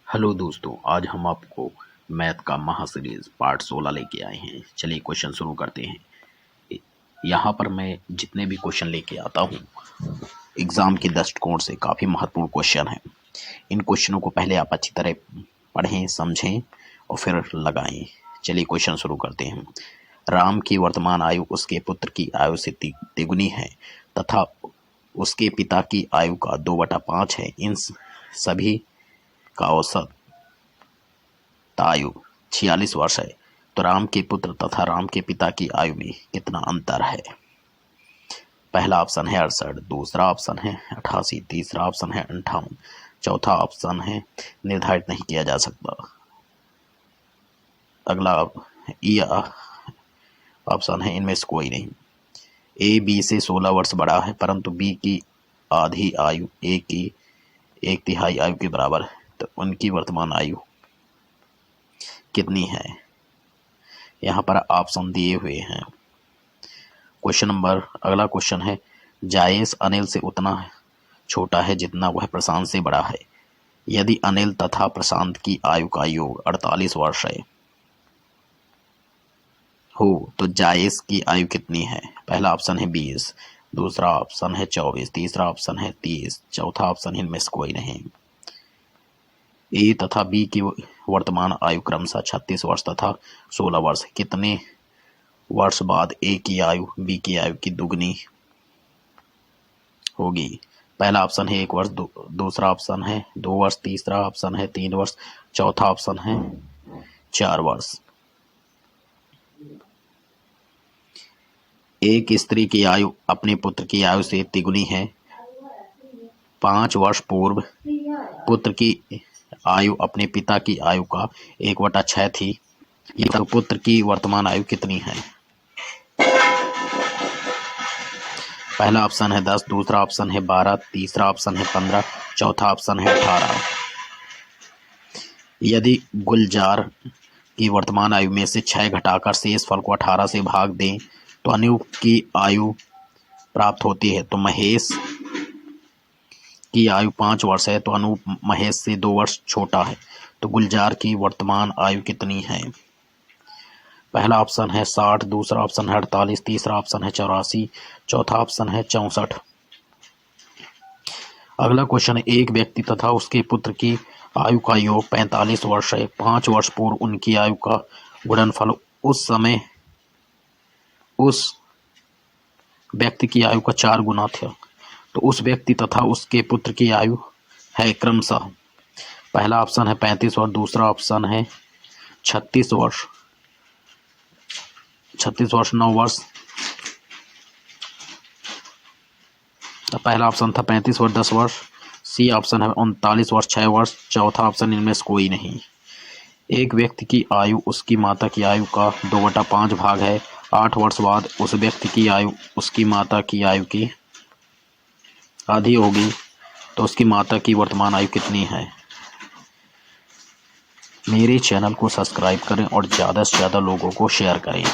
Hello दोस्तों, आज हम आपको मैथ का महा सीरीज पार्ट 16 लेके आए हैं। चलिए क्वेश्चन शुरू करते हैं। यहाँ पर मैं जितने भी क्वेश्चन लेके आता हूँ एग्ज़ाम के दृष्टिकोण से काफ़ी महत्वपूर्ण क्वेश्चन हैं। इन क्वेश्चनों को पहले आप अच्छी तरह पढ़ें, समझें और फिर लगाएं। चलिए क्वेश्चन शुरू करते हैं। राम की वर्तमान आयु उसके पुत्र की आयु से तिगुनी है तथा उसके पिता की आयु का 2/5 है। इन सभी का औसत आयु 46 वर्ष है। तो राम के पुत्र तथा राम के पिता की आयु में कितना अंतर है? पहला ऑप्शन है 68, दूसरा ऑप्शन है 88, तीसरा ऑप्शन है 58, चौथा ऑप्शन है निर्धारित नहीं किया जा सकता। अगला ई ऑप्शन है इनमें से कोई नहीं। ए बी से 16 वर्ष बड़ा है परंतु बी की आधी आयु ए की 1/3 आयु के बराबर है। तो उनकी वर्तमान आयु कितनी है? यहाँ पर ऑप्शन दिए हुए हैं। अगला क्वेश्चन है, जायेश अनिल से उतना छोटा है जितना वह प्रशांत से बड़ा है। यदि अनिल तथा प्रशांत की आयु का योग 48 वर्ष हो तो जायेश की आयु कितनी है? पहला ऑप्शन है 20, दूसरा ऑप्शन है 24, तीसरा ऑप्शन है 30, चौथा ऑप्शन इनमें से कोई नहीं। ए तथा बी की वर्तमान आयु क्रमशः 36 वर्ष तथा 16 वर्ष। कितने वर्ष बाद ए की आयु बी की आयु की दुगनी होगी? पहला ऑप्शन है 1 वर्ष, दूसरा ऑप्शन है 2 वर्ष, तीसरा ऑप्शन है 3 वर्ष, चौथा ऑप्शन है 4 वर्ष। एक स्त्री की आयु अपने पुत्र की आयु से तिगुनी है। 5 वर्ष पूर्व पुत्र की आयु अपने पिता की आयु का 1/6 थी। तो पुत्र की वर्तमान आयु कितनी है? पहला ऑप्शन है 10, दूसरा ऑप्शन है 12, तीसरा ऑप्शन है 15, चौथा ऑप्शन है 18। यदि गुलजार की वर्तमान आयु में से 6 घटाकर शेष फल को 18 से भाग दें तो अनूप की आयु प्राप्त होती है। तो महेश की आयु 5 वर्ष है तो अनूप महेश से 2 वर्ष छोटा है। तो गुलजार की वर्तमान आयु कितनी है? पहला ऑप्शन है 60, दूसरा ऑप्शन है 48, तीसरा ऑप्शन है 84, चौथा ऑप्शन है 64। अगला क्वेश्चन है, एक व्यक्ति तथा उसके पुत्र की आयु का योग 45 वर्ष है। 5 वर्ष पूर्व उनकी आयु का गुणनफल उस समय उस व्यक्ति की आयु का 4 गुना था। तो उस व्यक्ति तथा उसके पुत्र की आयु है क्रमशः। पहला ऑप्शन है 35 वर्ष, दूसरा ऑप्शन है 36 वर्ष, 9 वर्ष। तो पहला ऑप्शन था 35 वर्ष 10 वर्ष, सी ऑप्शन है 39 वर्ष 6 वर्ष, चौथा ऑप्शन इनमें से कोई नहीं। एक व्यक्ति की आयु उसकी माता की आयु का 2/5 भाग है। 8 वर्ष बाद उस व्यक्ति की आयु उसकी माता की आयु की आधी होगी। तो उसकी माता की वर्तमान आयु कितनी है? मेरे चैनल को सब्सक्राइब करें और ज़्यादा से ज़्यादा लोगों को शेयर करें।